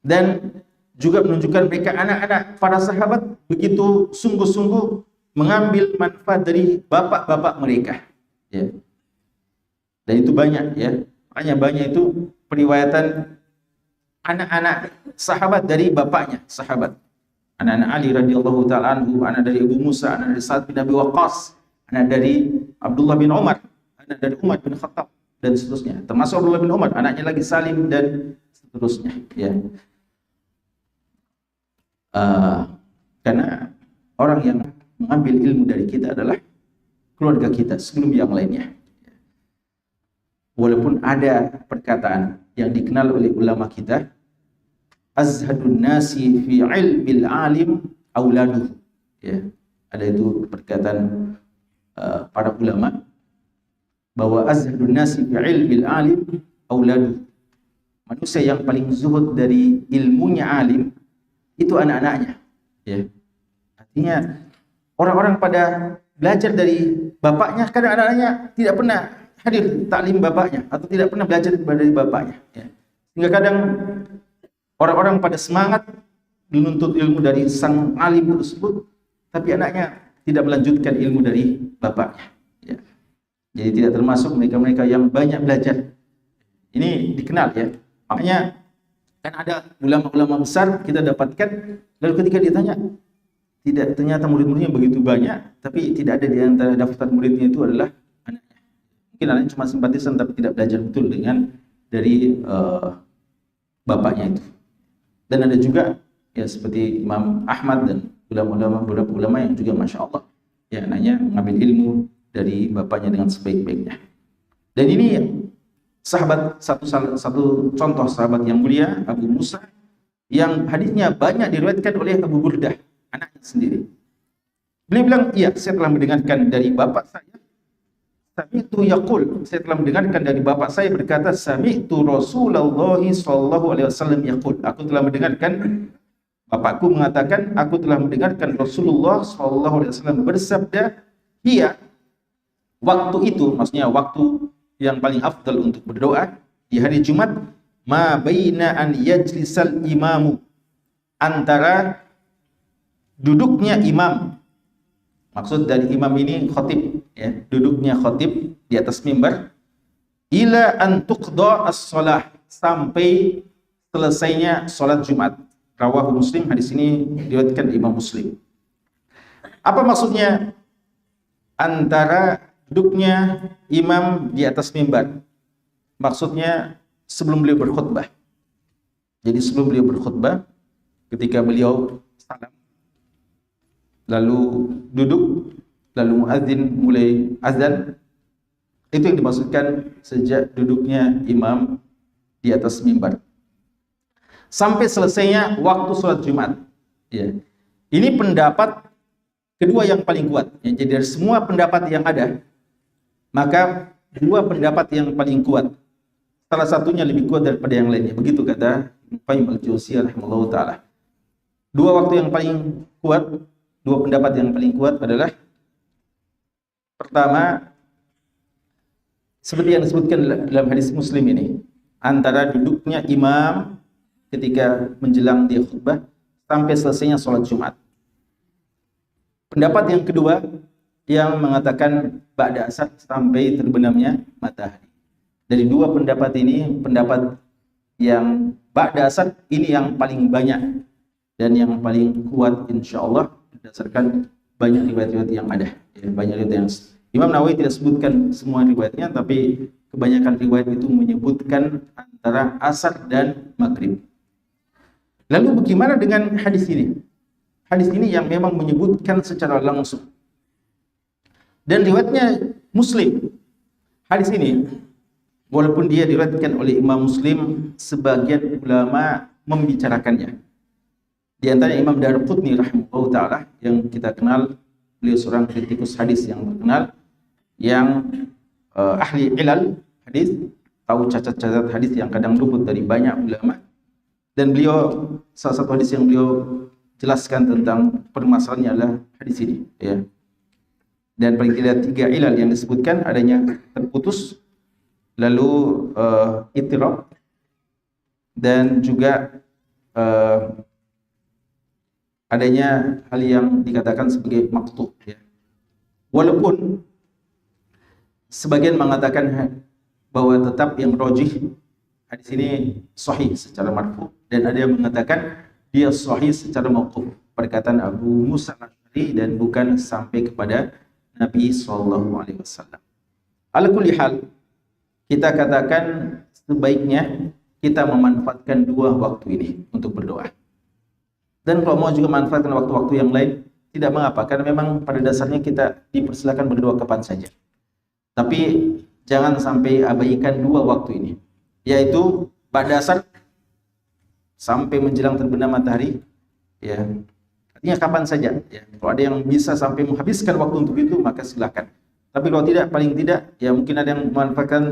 dan juga menunjukkan mereka anak-anak para sahabat begitu sungguh-sungguh mengambil manfaat dari bapak-bapak mereka. Ya. Dan itu banyak ya, hanya banyak itu periwayatan anak-anak sahabat dari bapaknya sahabat. Anak-anak Ali radhiyallahu taala anhu, anak dari Abu Musa, anak dari Sa'ad bin Abi Waqqas, anak dari Abdullah bin Umar, anak dari Umar bin Khattab, dan seterusnya. Termasuk Abdullah bin Umar, anaknya lagi Salim, dan seterusnya. Ya. Karena orang yang mengambil ilmu dari kita adalah keluarga kita sebelum yang lainnya. Walaupun ada perkataan yang dikenal oleh ulama kita, azhadun nasi fi ilmil alim auladuhu. Ya, ada itu perkataan para ulama, bahwa azhadun nasi fi ilmil alim auladu. Manusia yang paling zuhud dari ilmunya alim itu anak-anaknya. Ya. Artinya orang-orang pada belajar dari bapaknya, kadang anak-anaknya tidak pernah hadir taklim bapaknya atau tidak pernah belajar dari bapaknya. Ya. Sehingga kadang orang-orang pada semangat menuntut ilmu dari sang alim tersebut, tapi anaknya tidak melanjutkan ilmu dari bapaknya. Ya. Jadi tidak termasuk mereka-mereka yang banyak belajar. Ini dikenal ya. Makanya kan ada ulama-ulama besar kita dapatkan, lalu ketika ditanya, tidak, ternyata murid-muridnya begitu banyak, tapi tidak ada di antara daftar muridnya itu adalah anaknya. Mungkin anaknya cuma simpatisan tapi tidak belajar betul dengan dari bapaknya itu. Dan ada juga ya seperti Imam Ahmad dan beberapa ulama yang juga masya Allah ya anaknya mengambil ilmu dari bapaknya dengan sebaik-baiknya. Dan ini sahabat satu contoh sahabat yang mulia Abu Musa yang hadisnya banyak diriwayatkan oleh Abu Burdah, anaknya sendiri. Beliau bilang, iya, saya telah mendengarkan dari bapak saya. Sami'tu yaqul, saya telah mendengarkan dari bapak saya berkata, sami'tu Rasulullah sallallahu alaihi wasallam yaqul. Aku telah mendengarkan bapakku mengatakan, aku telah mendengarkan Rasulullah sallallahu alaihi wasallam bersabda, iya, waktu itu, maksudnya waktu yang paling afdal untuk berdoa di hari Jumat, ma baina an yajlisal imamu, antara duduknya imam. Maksud dari imam ini khatib ya, duduknya khatib di atas mimbar, ila an tuqda as-shalah, sampai selesainya salat Jumat. Rawahu Muslim, hadis ini diriwayatkan Imam Muslim. Apa maksudnya antara duduknya imam di atas mimbar? Maksudnya sebelum beliau berkhutbah. Jadi sebelum beliau berkhutbah, ketika beliau salam, lalu duduk, lalu muadzin mulai azan, itu yang dimaksudkan sejak duduknya imam di atas mimbar sampai selesainya waktu sholat Jumat. Ya. Ini pendapat kedua yang paling kuat. Ya, jadi dari semua pendapat yang ada, maka dua pendapat yang paling kuat, salah satunya lebih kuat daripada yang lainnya. Begitu kata Ibnu Qayyim al-Jauziyah rahimahullahu taala. Dua waktu yang paling kuat, dua pendapat yang paling kuat adalah pertama, seperti yang disebutkan dalam hadis Muslim ini, antara duduknya imam ketika menjelang dia khutbah sampai selesainya sholat Jumat. Pendapat yang kedua yang mengatakan ba'da asar sampai terbenamnya matahari. Dari dua pendapat ini, pendapat yang ba'da asar ini yang paling banyak dan yang paling kuat insyaallah berdasarkan banyak riwayat-riwayat yang ada. Ya, banyak riwayat yang Imam Nawawi tidak sebutkan semua riwayatnya, tapi kebanyakan riwayat itu menyebutkan antara asar dan maghrib. Lalu bagaimana dengan hadis ini? Hadis ini yang memang menyebutkan secara langsung. Dan riwayatnya Muslim. Hadis ini, walaupun dia diriwayatkan oleh Imam Muslim, sebagian ulama membicarakannya. Di antaranya Imam Darqutni rahimahullah ta'ala, yang kita kenal, beliau seorang kritikus hadis yang terkenal, yang ahli ilal hadis, tahu cacat-cacat hadis yang kadang luput dari banyak ulama. Dan beliau, salah satu hadis yang beliau jelaskan tentang permasalahannya adalah hadis ini, ya. Dan paling tidak 3 ilal yang disebutkan, adanya terputus, lalu ittirab, dan juga adanya hal yang dikatakan sebagai maqtu', ya. Walaupun sebagian mengatakan bahwa tetap yang rajih hadis ini sahih secara marfu, dan ada yang mengatakan dia sahih secara mauquf, perkataan Abu Musa al-Asy'ari, dan bukan sampai kepada Nabi sallallahu alaihi wasallam. Ala kulli hal, kita katakan sebaiknya kita memanfaatkan dua waktu ini untuk berdoa. Dan kalau mau juga manfaatkan waktu-waktu yang lain, tidak mengapa, karena memang pada dasarnya kita dipersilakan berdoa kapan saja. Tapi jangan sampai abaikan dua waktu ini, yaitu pada dasar sampai menjelang terbenam matahari, ya. Artinya kapan saja, ya. Kalau ada yang bisa sampai menghabiskan waktu untuk itu, maka silakan. Tapi kalau tidak, paling tidak, ya mungkin ada yang memanfaatkan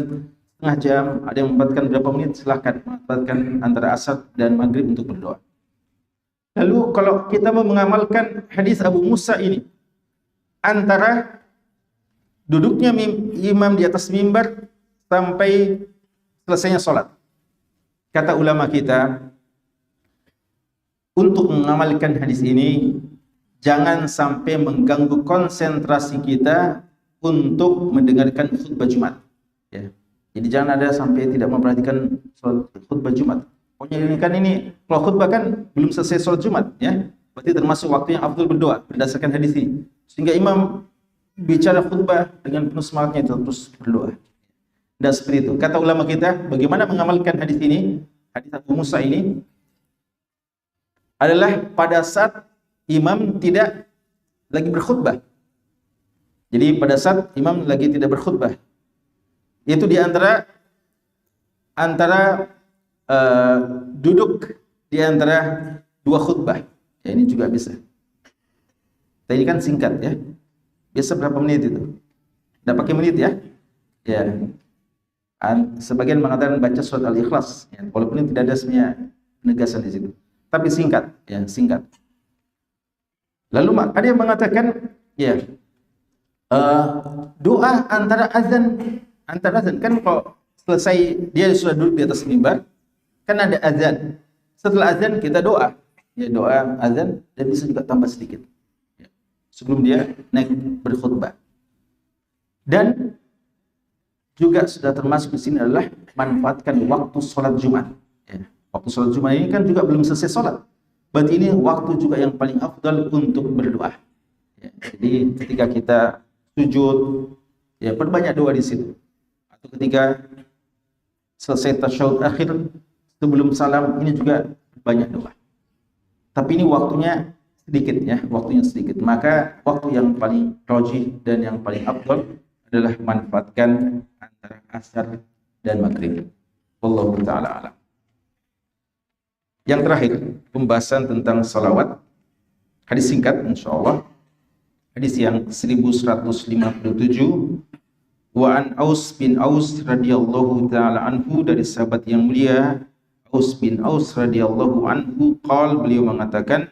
setengah jam, ada yang memanfaatkan berapa menit, silahkan memanfaatkan antara asar dan maghrib untuk berdoa. Lalu kalau kita mau mengamalkan hadis Abu Musa ini, antara duduknya imam di atas mimbar sampai selesainya sholat. Kata ulama kita, untuk mengamalkan hadis ini, jangan sampai mengganggu konsentrasi kita untuk mendengarkan khutbah Jumat. Ya. Jadi jangan ada sampai tidak memperhatikan khutbah Jumat. Pokoknya ini kan kalau khutbah kan belum selesai sholat Jumat, ya. Berarti termasuk waktu yang afdal berdoa berdasarkan hadis ini. Sehingga imam bicara khutbah dengan penuh semangatnya terus berdoa. Dan seperti itu. Kata ulama kita, bagaimana mengamalkan hadis ini? Hadis Abu Musa ini adalah pada saat imam tidak lagi berkhutbah. Jadi pada saat imam lagi tidak berkhutbah, itu di antara duduk di antara dua khutbah. Ya, ini juga bisa. Ini kan singkat ya. Biasa berapa menit itu? Tidak pakai menit ya? Ya. Sebagian mengatakan baca surat Al-Ikhlas. Ya, walaupun tidak ada sebenarnya penegasan di situ. Tapi singkat, ya singkat. Lalu ada yang mengatakan, ya doa antara azan kan kalau selesai dia sudah duduk di atas mimbar, kan ada azan. Setelah azan kita doa, ya doa azan dan bisa juga tambah sedikit ya, sebelum dia naik berkhutbah. Dan juga sudah termasuk di sini adalah manfaatkan waktu sholat Jumat. Ya. Waktu sholat Jumat ini kan juga belum selesai sholat. Berarti ini waktu juga yang paling afdal untuk berdoa. Ya. Jadi ketika kita sujud, ya perbanyak doa di situ. Atau ketika selesai tasyahud akhir sebelum salam, ini juga banyak doa. Tapi ini waktunya sedikit ya, waktunya sedikit. Maka waktu yang paling rajih dan yang paling afdal adalah manfaatkan antara asar dan maghrib. Wallahu ta'ala alam. Yang terakhir, pembahasan tentang salawat. Hadis singkat insyaallah. Hadis yang 1157. Wa an Aus bin Aus radhiyallahu taala anhu, dari sahabat yang mulia Aus bin Aus radhiyallahu anhu, beliau mengatakan,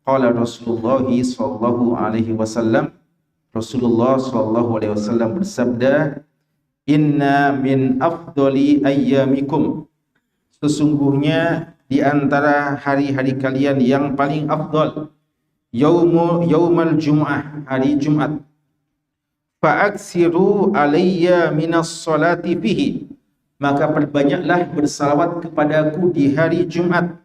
qala Rasulullah sallallahu alaihi wasallam, Rasulullah sallallahu alaihi wasallam bersabda, inna min afdali ayyamikum, sesungguhnya di antara hari-hari kalian yang paling afdal, yaumal jum'ah, hari Jumat, fa'aksiru alayya minas salati fihi, maka perbanyaklah bersalawat kepadaku di hari Jumat.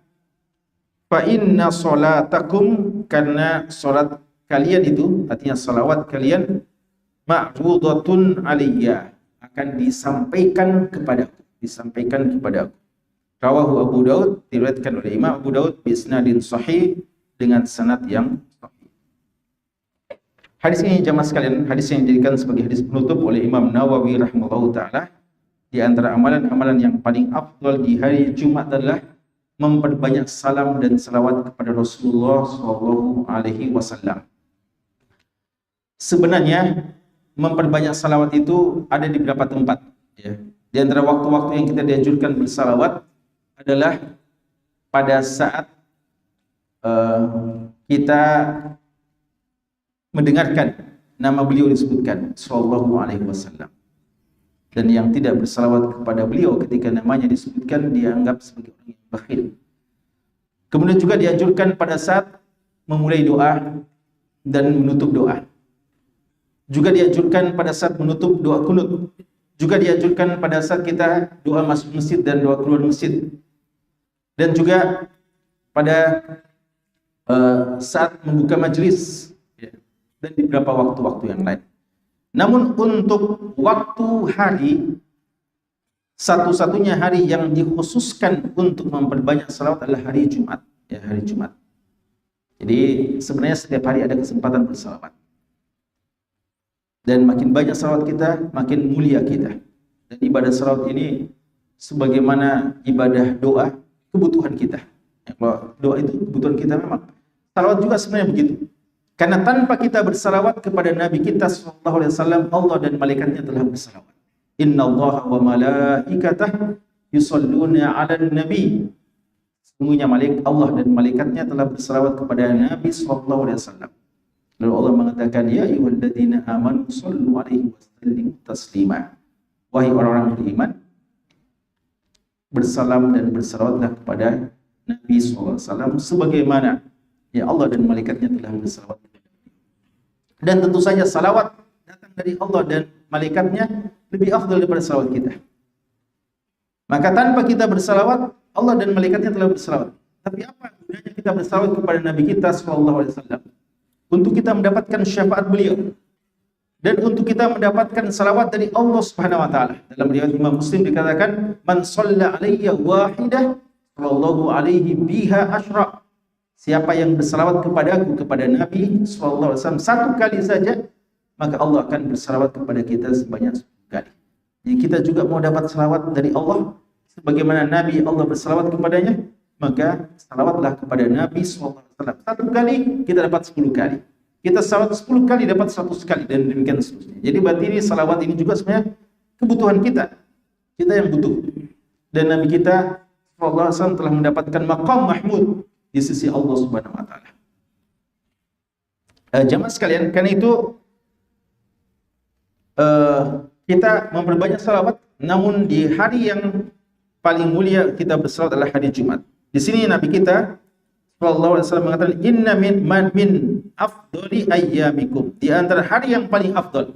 Fa inna salatakum, karena salat kalian itu, artinya salawat kalian, ma'rudatun alayya, akan disampaikan kepadaku. Rawahu Abu Daud, diriwayatkan oleh Imam Abu Daud bi isnadin sahih, dengan sanad yang sahih. Hadis ini jamaah sekalian, hadis yang dijadikan sebagai hadis penutup oleh Imam Nawawi rahimahullahu taala. Di antara amalan-amalan yang paling afdal di hari Jumat adalah memperbanyak salam dan salawat kepada Rasulullah sallallahu alaihi wasallam. Sebenarnya memperbanyak salawat itu ada di beberapa tempat ya. Di antara waktu-waktu yang kita dianjurkan bersalawat adalah pada saat kita mendengarkan nama beliau disebutkan sallallahu alaihi wasallam. Dan yang tidak bersalawat kepada beliau ketika namanya disebutkan dianggap sebagai orang yang bakhil. Kemudian juga dianjurkan pada saat memulai doa dan menutup doa. Juga dianjurkan pada saat menutup doa kunut. Juga dianjurkan pada saat kita doa masuk masjid dan doa keluar masjid. Dan juga pada saat membuka majelis ya, dan di beberapa waktu-waktu yang lain. Namun untuk waktu hari, satu-satunya hari yang dikhususkan untuk memperbanyak salawat adalah hari Jumat, ya, hari Jumat. Jadi sebenarnya setiap hari ada kesempatan bersalawat. Dan makin banyak salawat kita, makin mulia kita. Dan ibadah salawat ini sebagaimana ibadah doa, kebutuhan kita. Ya, kalau doa itu kebutuhan kita memang. Salawat juga sebenarnya begitu. Karena tanpa kita bersalawat kepada Nabi kita sallallahu alaihi wasallam, Allah dan malaikatnya telah bersalawat. Innallaha wa malaikatahu yusholluna 'alan nabi. Sesungguhnya Allah dan malaikatnya telah bersalawat kepada Nabi sallallahu alaihi wasallam. Lalu Allah mengatakan, ya ayyuhalladzina amanu shallu 'alaihi wa sallimu taslima. Wahai orang-orang beriman, bersalam dan bersalawatlah kepada Nabi sallallahu alaihi wasallam sebagaimana ya Allah dan malaikatnya telah bersalawat. Dan tentu saja salawat datang dari Allah dan malaikatnya lebih afdal daripada salawat kita. Maka tanpa kita bersalawat, Allah dan malaikatnya telah bersalawat. Tapi apa gunanya kita bersalawat kepada Nabi kita sallallahu alaihi wasallam? Untuk kita mendapatkan syafaat beliau dan untuk kita mendapatkan salawat dari Allah Subhanahu wa taala. Dalam riwayat Imam Muslim dikatakan, "Man shalla alayya wahidah, sallallahu alaihi biha asyra." Siapa yang bersalawat kepadaku, kepada Nabi sallallahu alaihi wasallam satu kali saja, maka Allah akan bersalawat kepada kita sebanyak 10 kali. Jadi kita juga mau dapat salawat dari Allah sebagaimana Nabi Allah bersalawat kepadanya, maka salawatlah kepada Nabi sallallahu alaihi wasallam. Satu kali kita dapat 10 kali. Kita salawat 10 kali dapat 100 kali dan demikian seterusnya. Jadi berarti ini salawat ini juga sebenarnya kebutuhan kita. Kita yang butuh. Dan Nabi kita sallallahu alaihi wasallam telah mendapatkan maqam mahmud di sisi Allah Subhanahu wa taala. Jamaah sekalian, karena itu kita memperbanyak salawat, namun di hari yang paling mulia kita bersalawat adalah hari Jumat. Di sini Nabi kita sallallahu alaihi wasallam mengatakan, inna min afdali ayyamikum, di antara hari yang paling afdal.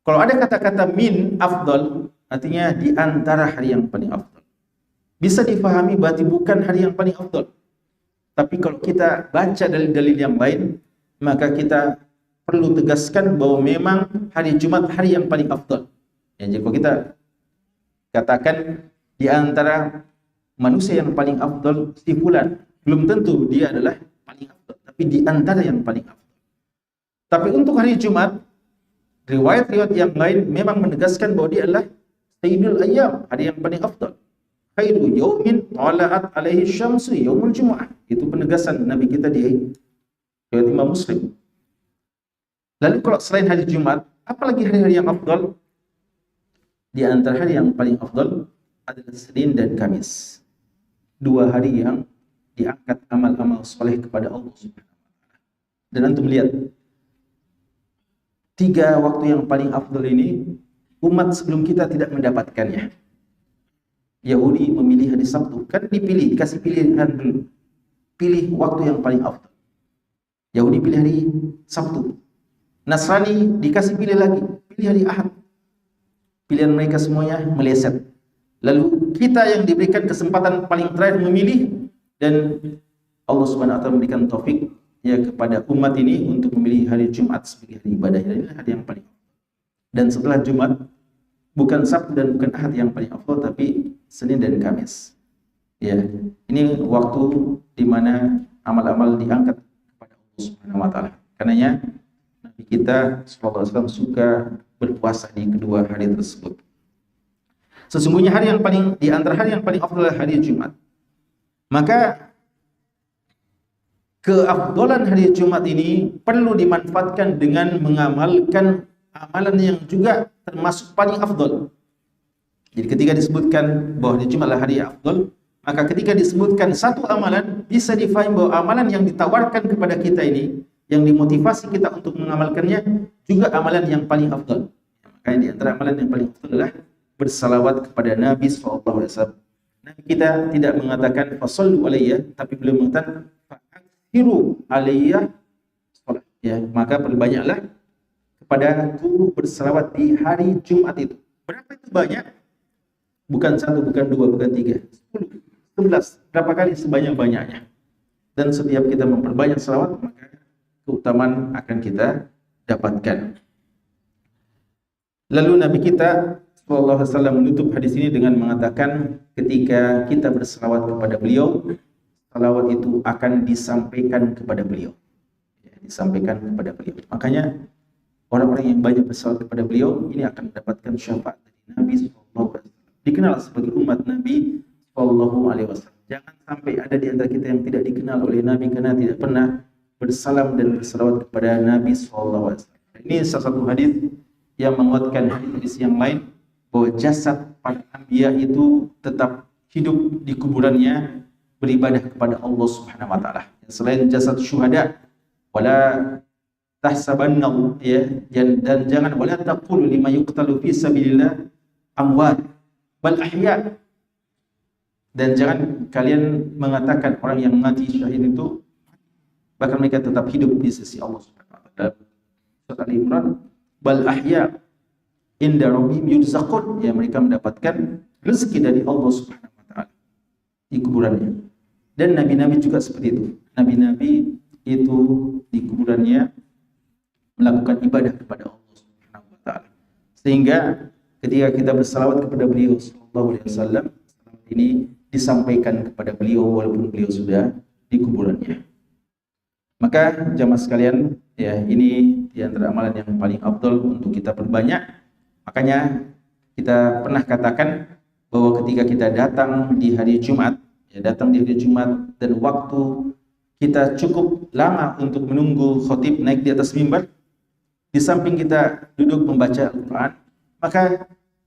Kalau ada kata-kata min afdal, artinya di antara hari yang paling afdal. Bisa difahami berarti bukan hari yang paling afdal. Tapi kalau kita baca dalil-dalil yang lain, maka kita perlu tegaskan bahwa memang hari Jumat hari yang paling afdal. Ya, jadi kalau kita katakan di antara manusia yang paling afdal si fulan, belum tentu dia adalah paling afdal, tapi di antara yang paling afdal. Tapi untuk hari Jumat, riwayat-riwayat yang lain memang menegaskan bahwa dia adalah sayyidul ayyam, hari yang paling afdal. Khairu yaumin tala'at alaihi syamsu yaumul jumu'ah. Itu penegasan Nabi kita di riwayat Imam Muslim. Lalu kalau selain hari Jumat, apalagi hari-hari yang afdal? Di antara hari yang paling afdal adalah Senin dan Kamis. 2 hari yang diangkat amal-amal soleh kepada Allah Subhanahu wa taala. Dan antum lihat 3 waktu yang paling afdal ini umat sebelum kita tidak mendapatkannya. Yahudi memilih hari Sabtu, kan dipilih, dikasih pilihan dulu. Pilih waktu yang paling afdal. Yahudi pilih hari Sabtu. Nasrani dikasih pilih lagi, pilih hari Ahad. Pilihan mereka semuanya meleset. Lalu kita yang diberikan kesempatan paling terakhir memilih, dan Allah Subhanahu wa taala memberikan taufik ya kepada umat ini untuk memilih hari Jumat sebagai hari ibadah. Ini hari yang paling afdal. Dan setelah Jumat bukan Sabtu dan bukan Ahad yang paling afdal, tapi Senin dan Kamis. Ya, ini waktu di mana amal-amal diangkat kepada Allah Subhanahu wa taala. Karenanya Nabi kita sallallahu alaihi wasallam suka berpuasa di kedua hari tersebut. Sesungguhnya hari yang paling di antara hari yang paling afdal adalah hari Jumat. Maka keafdalan hari Jumat ini perlu dimanfaatkan dengan mengamalkan amalan yang juga termasuk paling afdal. Jadi ketika disebutkan bahwa hari Jumat adalah hari yang afdal, maka ketika disebutkan satu amalan, bisa difahami bahwa amalan yang ditawarkan kepada kita ini, yang dimotivasi kita untuk mengamalkannya, juga amalan yang paling afdal. Makanya di antara amalan yang paling afdal adalah bersalawat kepada Nabi SAW. Nabi kita tidak mengatakan fasallu alayya, tapi beliau mengatakan fa'akhiru alayya salat. Ya, maka perbanyaklah kepada aku bersalawat di hari Jumat itu. Berapa itu banyak? Bukan 1, bukan 2, bukan 3, 10, 11, berapa kali sebanyak-banyaknya. Dan setiap kita memperbanyak salawat, maka keutamaan akan kita dapatkan. Lalu Nabi kita sallallahu alaihi wasallam menutup hadis ini dengan mengatakan, ketika kita bersalawat kepada beliau, salawat itu akan disampaikan kepada beliau. Ya, disampaikan kepada beliau. Makanya orang-orang yang banyak bersalawat kepada beliau ini akan mendapatkan syafaat dari Nabi sallallahu alaihi wasallam. Dikenal sebagai umat Nabi sallallahu alaihi wasallam. Jangan sampai ada di antara kita yang tidak dikenal oleh Nabi karena tidak pernah bersalam dan bersalawat kepada Nabi sallallahu alaihi wasallam. Ini salah satu hadis yang menguatkan hadis yang lain bahwa jasad para anbiya itu tetap hidup di kuburannya beribadah kepada Allah Subhanahu wa taala. Selain jasad syuhada, wala tahsabanna ya, dan jangan wala taqulu lima yuqtalu fi sabilillah amwat bal ahya. Dan jangan kalian mengatakan orang yang mati syahid itu bahkan mereka tetap hidup di sisi Allah Subhanahu wa taala. Surat Al-Imran, bal ahya inda rabbihim yurzaqun, ya mereka mendapatkan rezeki dari Allah Subhanahu wa taala di kuburannya. Dan nabi-nabi juga seperti itu. Nabi-nabi itu di kuburannya melakukan ibadah kepada Allah Subhanahu wa taala. Sehingga ketika kita bersalawat kepada beliau sallallahu alaihi wasallam, ini disampaikan kepada beliau walaupun beliau sudah di kuburannya. Maka jamaah sekalian, ya ini di antara amalan yang paling afdal untuk kita perbanyak. Makanya kita pernah katakan bahwa ketika kita datang di hari Jumat, ya datang di hari Jumat dan waktu kita cukup lama untuk menunggu khatib naik di atas mimbar, di samping kita duduk membaca Al-Quran, maka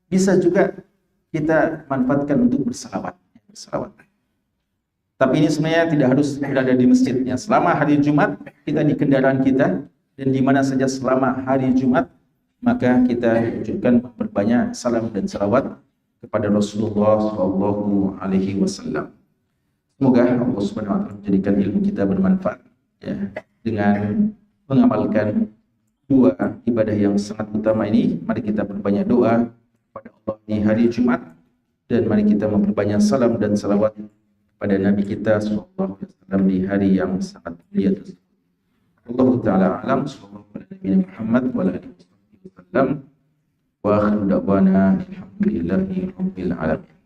bisa juga kita manfaatkan untuk bersalawat. Tapi ini sebenarnya tidak harus berada di masjidnya. Selama hari Jumat kita di kendaraan kita dan di mana saja selama hari Jumat, maka kita wujudkan memperbanyak salam dan salawat kepada Rasulullah Shallallahu Alaihi Wasallam. Semoga Allah Subhanahu Wa Taala menjadikan ilmu kita bermanfaat, ya, dengan mengamalkan dua ibadah yang sangat utama ini. Mari kita perbanyak doa kepada Allah di hari Jumat, dan mari kita memperbanyak salam dan salawat pada Nabi kita sallallahu alaihi wasallam di hari yang sangat mulia tersebut. Allah taala alam, sallallahu alaihi Muhammad wa alihi wasallam, wa akhiru da'wana alhamdulillahi rabbil alamin.